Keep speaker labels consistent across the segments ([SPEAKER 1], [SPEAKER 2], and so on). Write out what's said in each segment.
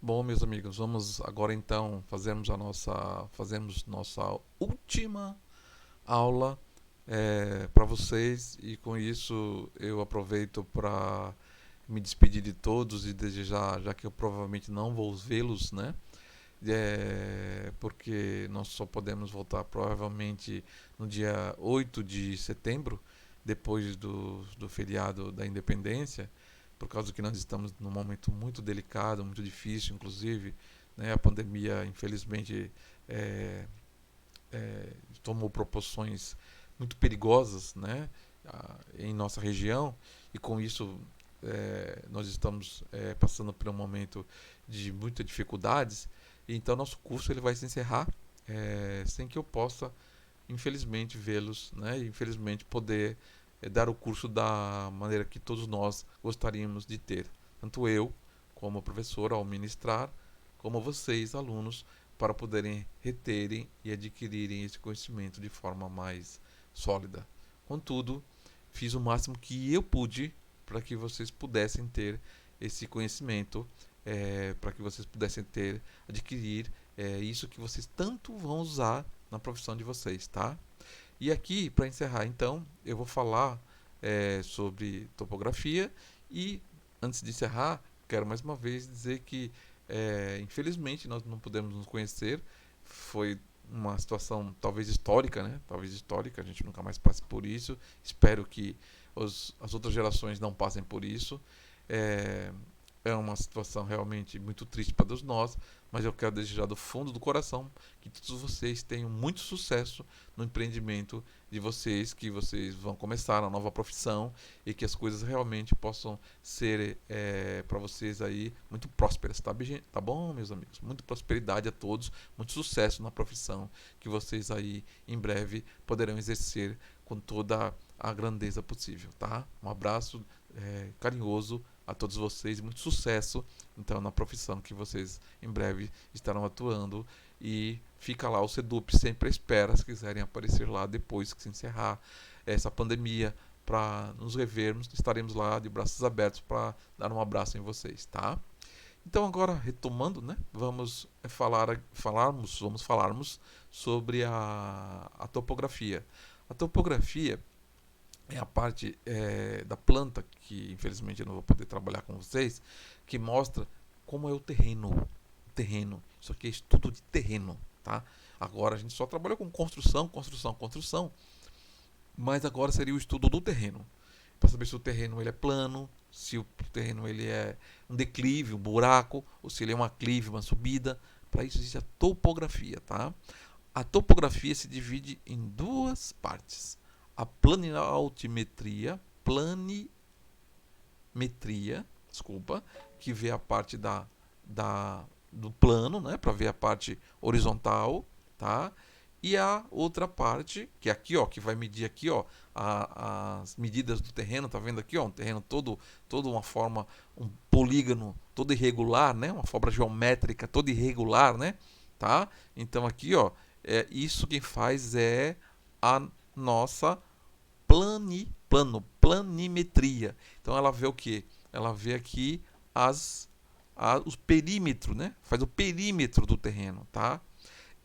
[SPEAKER 1] Bom, meus amigos, vamos agora então fazemos nossa última aula para vocês e com isso eu aproveito para me despedir de todos e desejar, já que eu provavelmente não vou vê-los, né? Porque nós só podemos voltar provavelmente no dia 8 de setembro, depois do feriado da Independência, por causa que nós estamos num momento muito delicado, muito difícil, inclusive, né, a pandemia, infelizmente, é, tomou proporções muito perigosas, né, em nossa região, e com isso nós estamos passando por um momento de muitas dificuldades, e então nosso curso ele vai se encerrar sem que eu possa, infelizmente, vê-los, né, e infelizmente poder dar o curso da maneira que todos nós gostaríamos de ter, tanto eu como professor ao ministrar, como vocês, alunos, para poderem reterem e adquirirem esse conhecimento de forma mais sólida. Contudo, fiz o máximo que eu pude para que vocês pudessem ter esse conhecimento, para que vocês pudessem adquirir isso que vocês tanto vão usar na profissão de vocês, tá? E aqui, para encerrar, então, eu vou falar sobre topografia e, antes de encerrar, quero mais uma vez dizer que, infelizmente, nós não pudemos nos conhecer. Foi uma situação talvez histórica, né? Talvez histórica, a gente nunca mais passe por isso. Espero que as outras gerações não passem por isso. É, é uma situação realmente muito triste para todos nós, mas eu quero desejar do fundo do coração que todos vocês tenham muito sucesso no empreendimento de vocês, que vocês vão começar a nova profissão e que as coisas realmente possam ser para vocês aí muito prósperas, tá, tá bom, meus amigos? Muita prosperidade a todos, muito sucesso na profissão que vocês aí em breve poderão exercer com toda a grandeza possível, tá? Um abraço carinhoso a todos vocês e muito sucesso então na profissão que vocês em breve estarão atuando, e fica lá o Sedup sempre à espera se quiserem aparecer lá depois que se encerrar essa pandemia para nos revermos. Estaremos lá de braços abertos para dar um abraço em vocês, tá? Então agora retomando, né, vamos falarmos sobre a topografia. A topografia é a parte da planta, que infelizmente eu não vou poder trabalhar com vocês, que mostra como é o terreno. Terreno. Isso aqui é estudo de terreno, tá? Agora a gente só trabalha com construção, construção, construção, mas agora seria o estudo do terreno, para saber se o terreno ele é plano, se o terreno ele é um declive, um buraco, ou se ele é uma clive, uma subida. Para isso existe a topografia, tá? A topografia se divide em duas partes: a planimetria, desculpa, que vê a parte do plano, né, para ver a parte horizontal, tá? E a outra parte, que é aqui, ó, que vai medir aqui, ó, as medidas do terreno, tá vendo aqui, ó, um terreno todo uma forma, um polígono todo irregular, né, uma forma geométrica toda irregular, né, tá? Então aqui, ó, isso quem faz é a nossa planimetria. Então ela vê o que? Ela vê aqui os perímetros, né? Faz o perímetro do terreno, tá?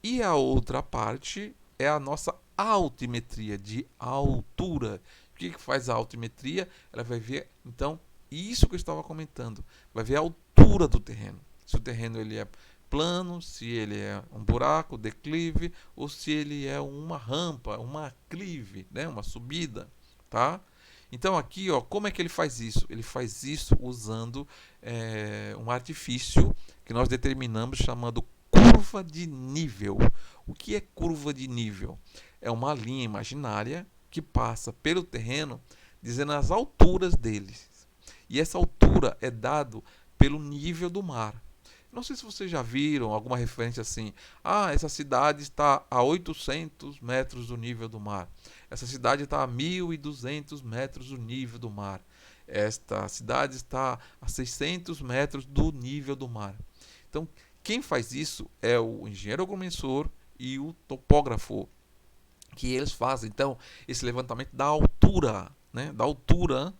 [SPEAKER 1] E a outra parte é a nossa altimetria de altura. O que faz a altimetria? Ela vai ver, então, isso que eu estava comentando. Vai ver a altura do terreno. Se o terreno ele é plano, se ele é um buraco, declive, ou se ele é uma rampa, uma clive, né? Uma subida, tá? Então aqui, ó, como é que ele faz isso? Ele faz isso usando um artifício que nós determinamos chamando curva de nível. O que é curva de nível? É uma linha imaginária que passa pelo terreno dizendo as alturas deles. E essa altura é dado pelo nível do mar. Não sei se vocês já viram alguma referência assim. Ah, essa cidade está a 800 metros do nível do mar. Essa cidade está a 1.200 metros do nível do mar. Esta cidade está a 600 metros do nível do mar. Então, quem faz isso é o engenheiro agrumensor e o topógrafo, que eles fazem então esse levantamento da altura, né, da altura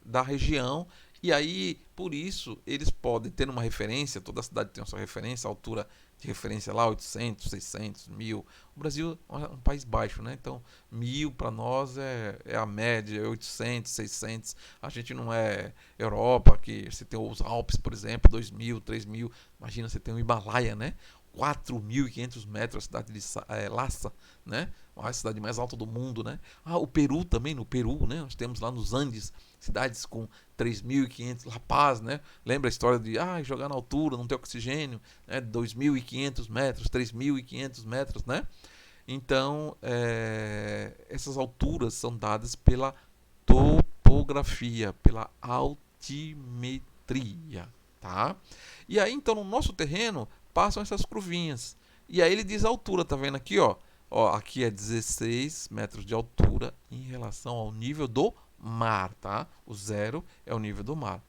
[SPEAKER 1] da região E aí, por isso, eles podem ter uma referência, toda a cidade tem a sua referência, a altura de referência lá, 800, 600, 1000. O Brasil é um país baixo, né? Então, 1000 para nós é a média, 800, 600. A gente não é Europa, que você tem os Alpes, por exemplo, 2000, 3000. Imagina, você tem o Himalaia, né? 4.500 metros, a cidade de Lhasa, né? A cidade mais alta do mundo, né? O Peru também, no Peru, né? Nós temos lá nos Andes cidades com 3.500, La Paz, né? Lembra a história de jogar na altura, não ter oxigênio, né? 2.500 metros, 3.500 metros, né? Então, essas alturas são dadas pela topografia, pela altimetria, tá? E aí, então, no nosso terreno, passam essas curvinhas. E aí ele diz a altura, tá vendo aqui, ó? Ó, aqui é 16 metros de altura em relação ao nível do mar, tá? O zero é o nível do mar.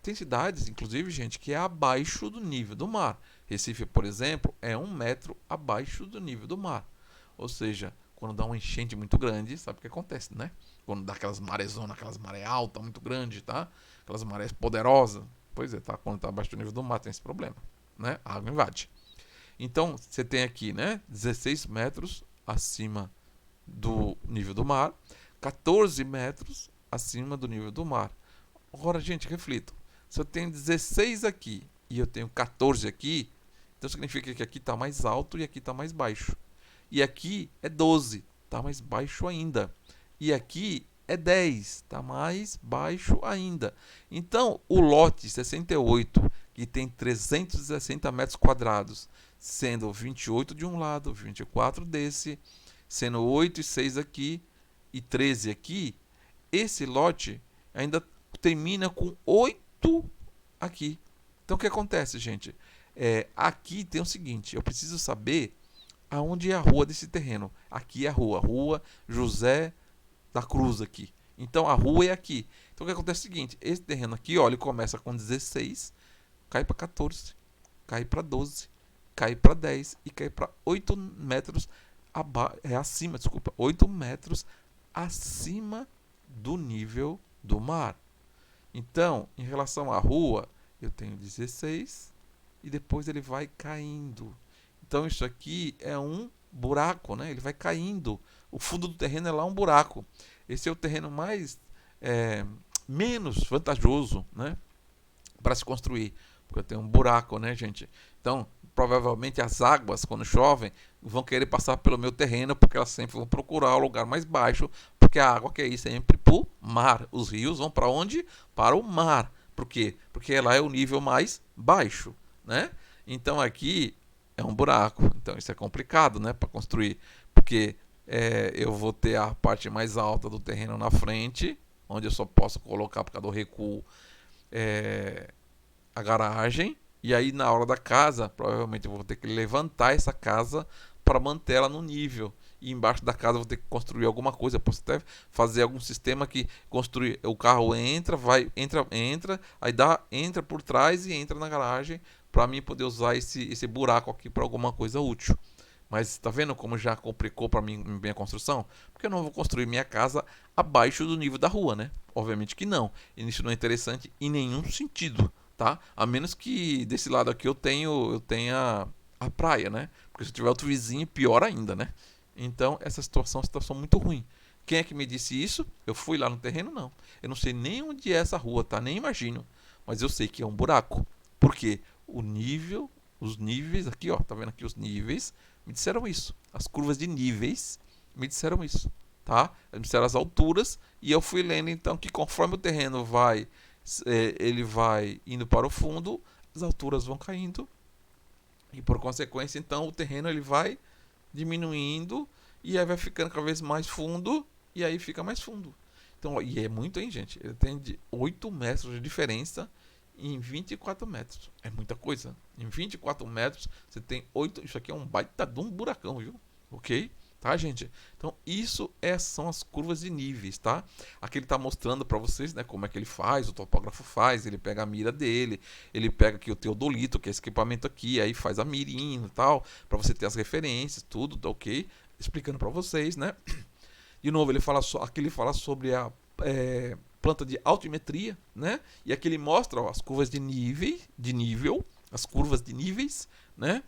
[SPEAKER 1] Tem cidades, inclusive, gente, que é abaixo do nível do mar. Recife, por exemplo, é 1 metro abaixo do nível do mar. Ou seja, quando dá uma enchente muito grande, sabe o que acontece, né? Quando dá aquelas marezonas, aquelas maré alta muito grande, tá? Aquelas marés poderosas. Pois é, tá? Quando tá abaixo do nível do mar tem esse problema, né? A água invade. Então, você tem aqui, né, 16 metros acima do nível do mar, 14 metros acima do nível do mar. Agora, gente, reflita. Se eu tenho 16 aqui e eu tenho 14 aqui, então significa que aqui está mais alto e aqui está mais baixo. E aqui é 12, está mais baixo ainda. E aqui é 10, está mais baixo ainda. Então, o lote 68, que tem 360 metros quadrados, sendo 28 de um lado, 24 desse, sendo 8 e 6 aqui e 13 aqui, esse lote ainda termina com 8 aqui. Então o que acontece, gente? Aqui tem o seguinte, eu preciso saber aonde é a rua desse terreno. Aqui é a rua José da Cruz aqui. Então a rua é aqui. Então o que acontece é o seguinte, esse terreno aqui, ó, ele começa com 16, cai para 14, cai para 12, cai para 10 e cai para 8 metros acima, 8 metros acima do nível do mar. Então, em relação à rua, eu tenho 16 e depois ele vai caindo. Então, isso aqui é um buraco, né? Ele vai caindo. O fundo do terreno é lá um buraco. Esse é o terreno menos vantajoso, né, para se construir, porque tem um buraco, né, gente? Então, provavelmente as águas, quando chovem, vão querer passar pelo meu terreno, porque elas sempre vão procurar o lugar mais baixo, porque a água quer ir sempre para o mar. Os rios vão para onde? Para o mar. Por quê? Porque lá é o nível mais baixo, né? Então aqui é um buraco. Então isso é complicado, né, para construir, porque eu vou ter a parte mais alta do terreno na frente, onde eu só posso colocar por causa do recuo a garagem, e aí na hora da casa, provavelmente eu vou ter que levantar essa casa para manter ela no nível. E embaixo da casa eu vou ter que construir alguma coisa, posso até fazer algum sistema que construir, o carro entra, aí entra por trás e entra na garagem para mim poder usar esse buraco aqui para alguma coisa útil. Mas está vendo como já complicou para mim minha construção? Porque eu não vou construir minha casa abaixo do nível da rua, né? Obviamente que não. E isso não é interessante em nenhum sentido, tá? A menos que desse lado aqui eu tenha a praia, né? Porque se eu tiver outro vizinho, pior ainda, né? Então, essa situação é uma situação muito ruim. Quem é que me disse isso? Eu fui lá no terreno? Não. Eu não sei nem onde é essa rua, tá? Nem imagino. Mas eu sei que é um buraco. Por quê? Os níveis, aqui, ó, tá vendo aqui os níveis? Me disseram isso. As curvas de níveis me disseram isso, tá? Me disseram as alturas e eu fui lendo então que conforme o terreno ele vai indo para o fundo, as alturas vão caindo e por consequência então o terreno ele vai diminuindo e aí vai ficando cada vez mais fundo e aí fica mais fundo. Então, e é muito, hein, gente? Ele tem de 8 metros de diferença em 24 metros. É muita coisa. Em 24 metros, você tem 8. Isso aqui é um baita de um buracão, viu? Ok? Tá, gente? Então, isso são as curvas de níveis, tá? Aqui ele está mostrando para vocês, né, como é que ele faz, o topógrafo faz, ele pega a mira dele, ele pega aqui o teodolito, que é esse equipamento aqui, aí faz a mirinha e tal, para você ter as referências, tudo, tá ok? Explicando para vocês, né? De novo, aqui ele fala sobre planta de altimetria, né? E aqui ele mostra, ó, as curvas de nível, as curvas de níveis, né?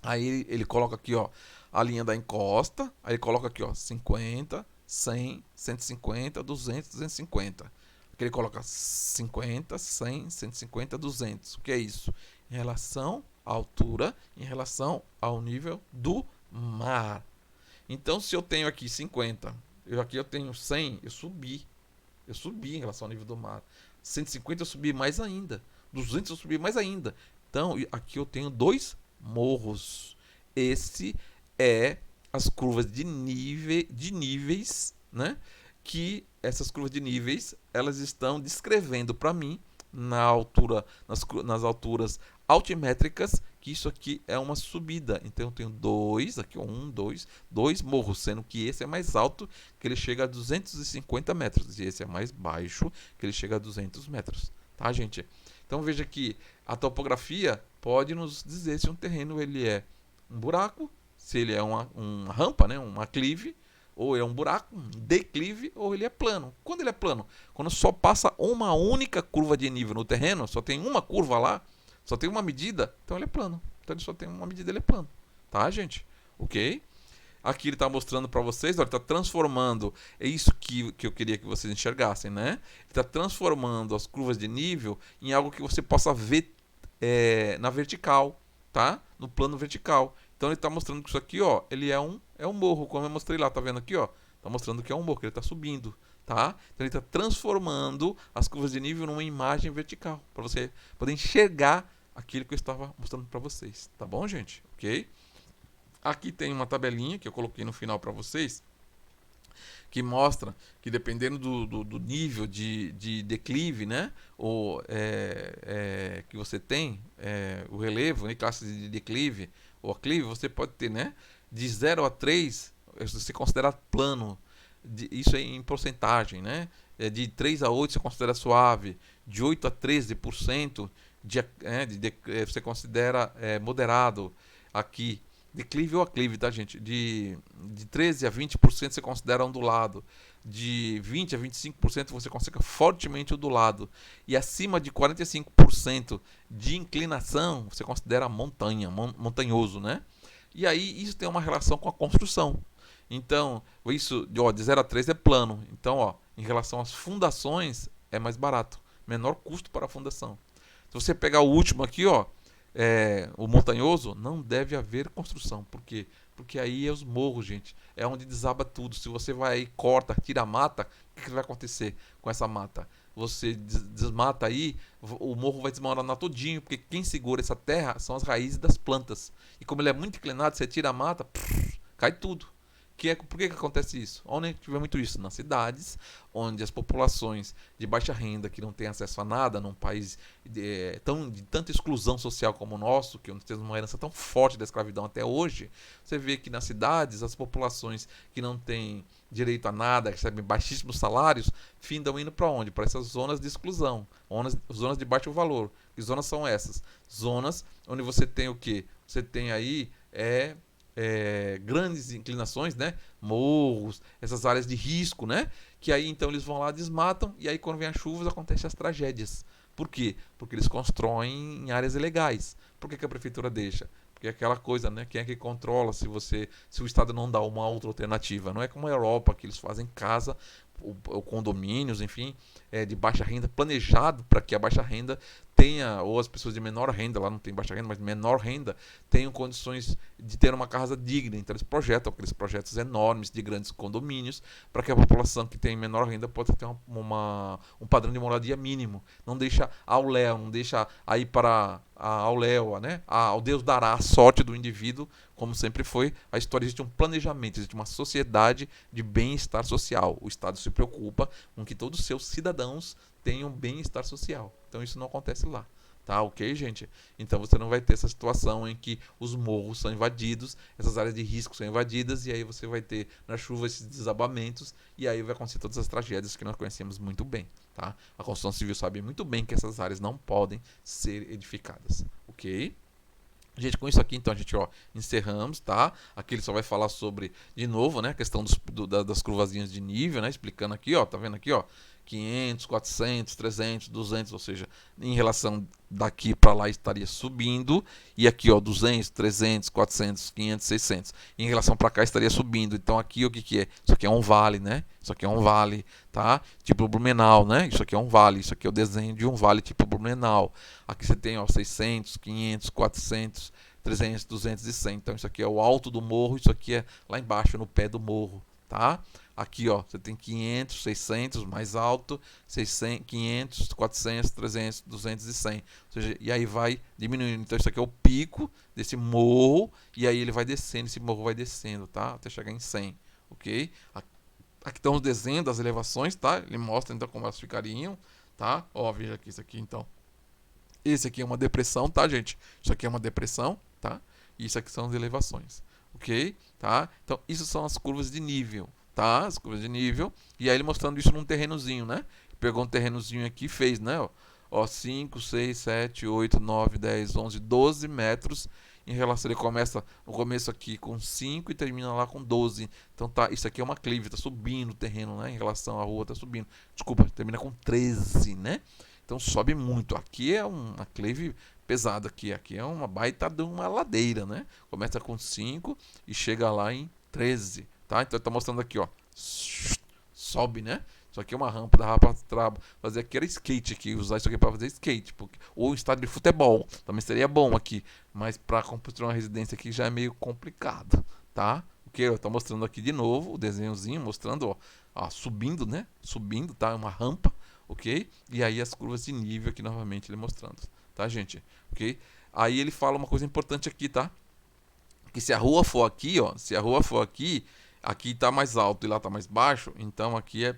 [SPEAKER 1] Aí ele coloca aqui, ó, a linha da encosta, aí ele coloca aqui, ó, 50, 100, 150, 200, 250. Aqui ele coloca 50, 100, 150, 200. O que é isso? Em relação à altura, em relação ao nível do mar. Então, se eu tenho aqui 50, aqui eu tenho 100, eu subi em relação ao nível do mar. 150 eu subi mais ainda. 200 eu subi mais ainda. Então, aqui eu tenho dois morros. Esse é as curvas de níveis, né? Que essas curvas de níveis, elas estão descrevendo para mim na altura, nas alturas altimétricas, que isso aqui é uma subida. Então eu tenho dois, aqui dois morros, sendo que esse é mais alto, que ele chega a 250 metros, e esse é mais baixo, que ele chega a 200 metros, tá, gente? Então veja que a topografia pode nos dizer se um terreno ele é um buraco, se ele é uma rampa, né, uma aclive, ou é um buraco, um declive, ou ele é plano. Quando ele é plano? Quando só passa uma única curva de nível no terreno, só tem uma curva lá, só tem uma medida, então ele é plano. Então ele só tem uma medida, ele é plano. Tá, gente? Ok? Aqui ele está mostrando para vocês, ele está transformando, é isso que eu queria que vocês enxergassem, né? Ele está transformando as curvas de nível em algo que você possa ver na vertical, tá? No plano vertical. Então ele está mostrando que isso aqui, ó, ele é um morro, como eu mostrei lá, tá vendo aqui, ó? Tá mostrando que é um morro, que ele está subindo, tá? Então ele está transformando as curvas de nível numa imagem vertical, para você poder enxergar aquilo que eu estava mostrando para vocês, tá bom, gente? Ok? Aqui tem uma tabelinha que eu coloquei no final para vocês, que mostra que dependendo do nível de declive, né, ou que você tem, o relevo, né, classes de declive ou aclive, você pode ter, né, de 0 a 3, você considera plano, isso é em porcentagem, né, de 3 a 8 você considera suave, de 8 a 13% você considera moderado aqui. Declive ou aclive, tá, gente? De 13 a 20% você considera ondulado. De 20 a 25% você considera fortemente ondulado. E acima de 45% de inclinação você considera montanhoso, né? E aí isso tem uma relação com a construção. Então, isso de 0 a 3 é plano. Então, ó, em relação às fundações, é mais barato. Menor custo para a fundação. Se você pegar o último aqui, ó, o montanhoso, não deve haver construção. Por quê? Porque aí é os morros, gente. É onde desaba tudo. Se você vai aí, corta, tira a mata, o que vai acontecer com essa mata? Você desmata aí, o morro vai desmoronar todinho, porque quem segura essa terra são as raízes das plantas. E como ele é muito inclinado, você tira a mata, cai tudo. Por que acontece isso? Onde a gente vê muito isso? Nas cidades, onde as populações de baixa renda, que não têm acesso a nada, num país de tanta exclusão social como o nosso, que temos uma herança tão forte da escravidão até hoje, você vê que nas cidades, as populações que não têm direito a nada, que recebem baixíssimos salários, findam indo para onde? Para essas zonas de exclusão, zonas de baixo valor. Que zonas são essas? Zonas onde você tem o quê? Você tem aí grandes inclinações, né? Morros, essas áreas de risco, né? Que aí então eles vão lá, desmatam, e aí quando vem as chuvas acontecem as tragédias. Por quê? Porque eles constroem em áreas ilegais. Por que a prefeitura deixa? Porque é aquela coisa, né? Quem é que controla se o Estado não dá uma outra alternativa? Não é como a Europa, que eles fazem casa, ou condomínios, enfim, de baixa renda, planejado para que a baixa renda tenha, ou as pessoas de menor renda, lá não tem baixa renda, mas menor renda, tenham condições de ter uma casa digna. Então eles projetam aqueles projetos enormes de grandes condomínios para que a população que tem menor renda possa ter um padrão de moradia mínimo. Não deixa ao léu, não deixa aí para ao léu, né? Ao Deus dará a sorte do indivíduo, como sempre foi a história. Existe um planejamento, existe uma sociedade de bem-estar social. O Estado se preocupa com que todos os seus cidadãos tenham bem-estar social. Então isso não acontece lá. Tá, ok, gente? Então você não vai ter essa situação em que os morros são invadidos, essas áreas de risco são invadidas, e aí você vai ter na chuva esses desabamentos, e aí vai acontecer todas as tragédias que nós conhecemos muito bem. Tá? A construção civil sabe muito bem que essas áreas não podem ser edificadas. Ok? Gente, com isso aqui, então, a gente encerramos, tá? Aqui ele só vai falar sobre, de novo, né, a questão das curvazinhas de nível, né? Explicando aqui, ó, tá vendo aqui, ó, 500, 400, 300, 200, ou seja, em relação daqui para lá estaria subindo, e aqui, ó, 200, 300, 400, 500, 600. Em relação para cá estaria subindo. Então aqui o que que é? Isso aqui é um vale, né? Isso aqui é um vale, tá? Tipo Blumenau, né? Isso aqui é um vale, isso aqui é o desenho de um vale tipo Blumenau. Aqui você tem, ó, 600, 500, 400, 300, 200 e 100. Então isso aqui é o alto do morro, isso aqui é lá embaixo no pé do morro, tá? Aqui, ó, você tem 500, 600, mais alto, 600, 500, 400, 300, 200 e 100. Ou seja, e aí vai diminuindo. Então isso aqui é o pico desse morro, e aí ele vai descendo, esse morro vai descendo, tá? Até chegar em 100, ok? Aqui estão os desenhos das elevações, tá? Ele mostra então como elas ficariam, tá? Ó, veja aqui isso aqui, então. Esse aqui é uma depressão, tá, gente? Isso aqui é uma depressão, tá? E isso aqui são as elevações, ok? Tá? Então, isso são as curvas de nível, tá? As curvas de nível. E aí ele mostrando isso num terrenozinho, né? Pegou um terrenozinho aqui e fez, né? Ó, 5, 6, 7, 8, 9, 10, 11, 12 metros. Em relação, ele começa no começo aqui com 5 e termina lá com 12. Então, tá, isso aqui é uma clive, tá subindo o terreno, né? Em relação à rua, tá subindo. Desculpa, termina com 13, né? Então sobe muito. Aqui é uma clive pesada aqui. Aqui é uma baita de uma ladeira, né? Começa com 5 e chega lá em 13, tá? Então tá mostrando aqui, ó. Sobe, né? Isso aqui é uma rampa, dava pra fazer aqui, era skate aqui, usar isso aqui para fazer skate, ou estádio de futebol, também seria bom aqui, mas para construir uma residência aqui já é meio complicado, tá? Ok, eu tô mostrando aqui de novo o desenhozinho, mostrando, ó, subindo, né? Subindo, tá? Uma rampa, ok? E aí as curvas de nível aqui novamente ele mostrando, tá, gente? Ok? Aí ele fala uma coisa importante aqui, tá? Que se a rua for aqui, ó, se a rua for aqui, aqui está mais alto e lá está mais baixo, então aqui é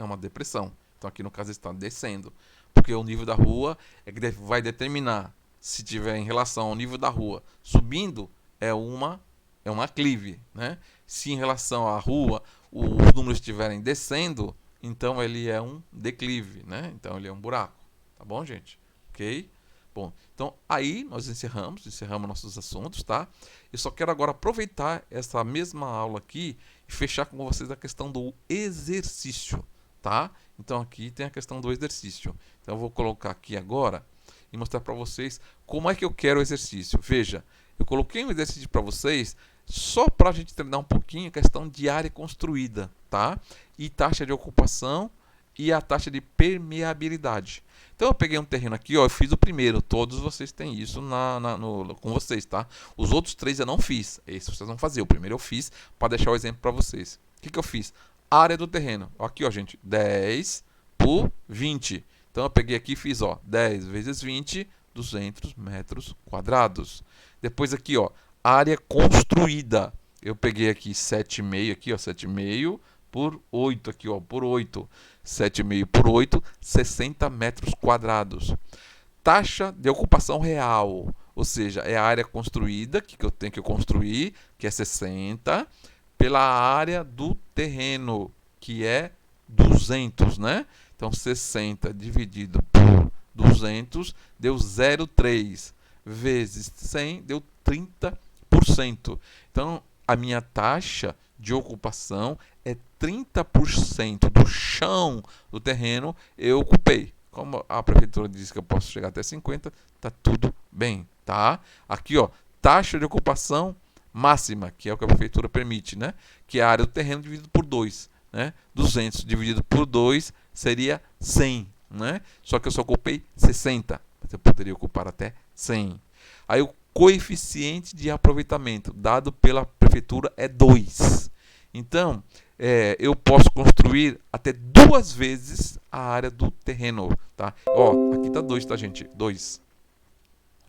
[SPEAKER 1] uma depressão. Então aqui no caso está descendo, porque o nível da rua é que vai determinar se tiver em relação ao nível da rua subindo é uma clive, né? Se em relação à rua os números estiverem descendo, então ele é um declive, né? Então ele é um buraco, tá bom, gente? Ok? Bom, então aí nós encerramos nossos assuntos, tá? Eu só quero agora aproveitar essa mesma aula aqui e fechar com vocês a questão do exercício, tá? Então aqui tem a questão do exercício. Então eu vou colocar aqui agora e mostrar para vocês como é que eu quero o exercício. Veja, eu coloquei um exercício para vocês só para a gente treinar um pouquinho a questão de área construída, tá? E taxa de ocupação e a taxa de permeabilidade. Então eu peguei um terreno aqui, ó, eu fiz o primeiro. Todos vocês têm isso com vocês, tá? Os outros 3 eu não fiz. Esse vocês vão fazer. O primeiro eu fiz para deixar o exemplo para vocês. O que eu fiz? Área do terreno. Aqui, ó, gente, 10 por 20. Então eu peguei aqui e fiz, ó, 10 vezes 20, 200 metros quadrados. Depois aqui, ó, área construída. Eu peguei aqui 7,5 aqui, ó, 7,5 por 8 aqui, ó, por 8. 7,5 por 8, 60 metros quadrados. Taxa de ocupação real, ou seja, é a área construída que eu tenho que construir, que é 60, pela área do terreno, que é 200, né? Então 60 dividido por 200 deu 0,3 vezes 100 deu 30%. Então a minha taxa de ocupação é 30% do chão do terreno eu ocupei. Como a prefeitura diz que eu posso chegar até 50, tá tudo bem, tá? Aqui, ó, taxa de ocupação máxima, que é o que a prefeitura permite, né? Que é a área do terreno dividido por 2, né? 200 dividido por 2 seria 100, né? Só que eu só ocupei 60, mas eu poderia ocupar até 100. Aí o coeficiente de aproveitamento dado pela prefeitura é 2. Então, eu posso construir até 2 vezes a área do terreno, tá? Ó, aqui tá 2, tá, gente? 2.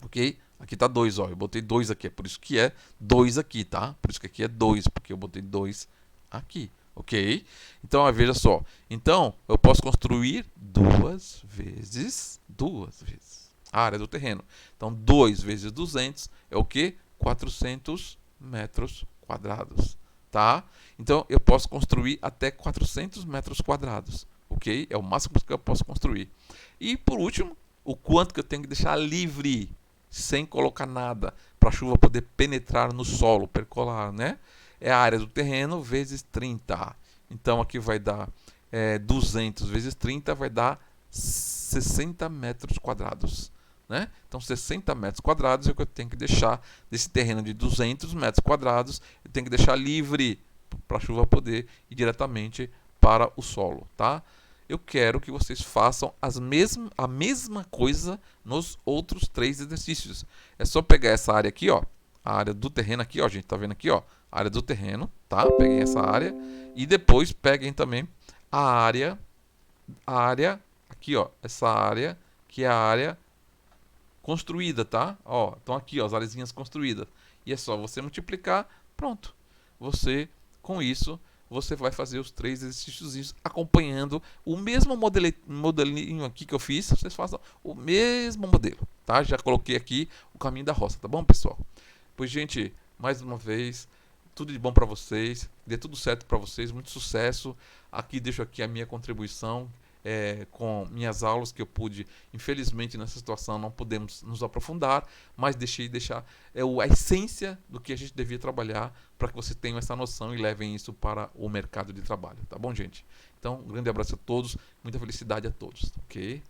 [SPEAKER 1] Ok? Aqui tá 2, ó. Eu botei 2 aqui, é por isso que é 2 aqui, tá? Por isso que aqui é 2, porque eu botei 2 aqui, ok? Então, ó, veja só. Então, eu posso construir 2 vezes a área do terreno. Então, 2 vezes 200 é o quê? 400 metros quadrados, tá? Então, eu posso construir até 400 metros quadrados, ok? É o máximo que eu posso construir. E, por último, o quanto que eu tenho que deixar livre, sem colocar nada, para a chuva poder penetrar no solo, percolar, né? É a área do terreno vezes 30. Então, aqui vai dar 200 vezes 30 vai dar 60 metros quadrados. Né? Então 60 metros quadrados é o que eu tenho que deixar desse terreno de 200 metros quadrados, eu tenho que deixar livre para a chuva poder ir diretamente para o solo. Tá? Eu quero que vocês façam a mesma coisa nos outros 3 exercícios. É só pegar essa área aqui, ó, a área do terreno aqui, ó, gente, tá vendo aqui, ó, a área do terreno, tá? Peguem essa área e depois peguem também a área aqui, ó, essa área que é a área construída, tá? Ó, então aqui, ó, as areazinhas construídas. E é só você multiplicar, pronto. Você, com isso, você vai fazer os 3 exercícios acompanhando o mesmo modelinho aqui que eu fiz. Vocês façam o mesmo modelo, tá? Já coloquei aqui o caminho da roça, tá bom, pessoal? Pois, gente, mais uma vez, tudo de bom para vocês. Dê tudo certo para vocês, muito sucesso. Aqui deixo aqui a minha contribuição. Com minhas aulas que eu pude, infelizmente nessa situação não podemos nos aprofundar, mas deixar a essência do que a gente devia trabalhar para que você tenha essa noção e levem isso para o mercado de trabalho, tá bom, gente? Então, um grande abraço a todos, muita felicidade a todos, ok?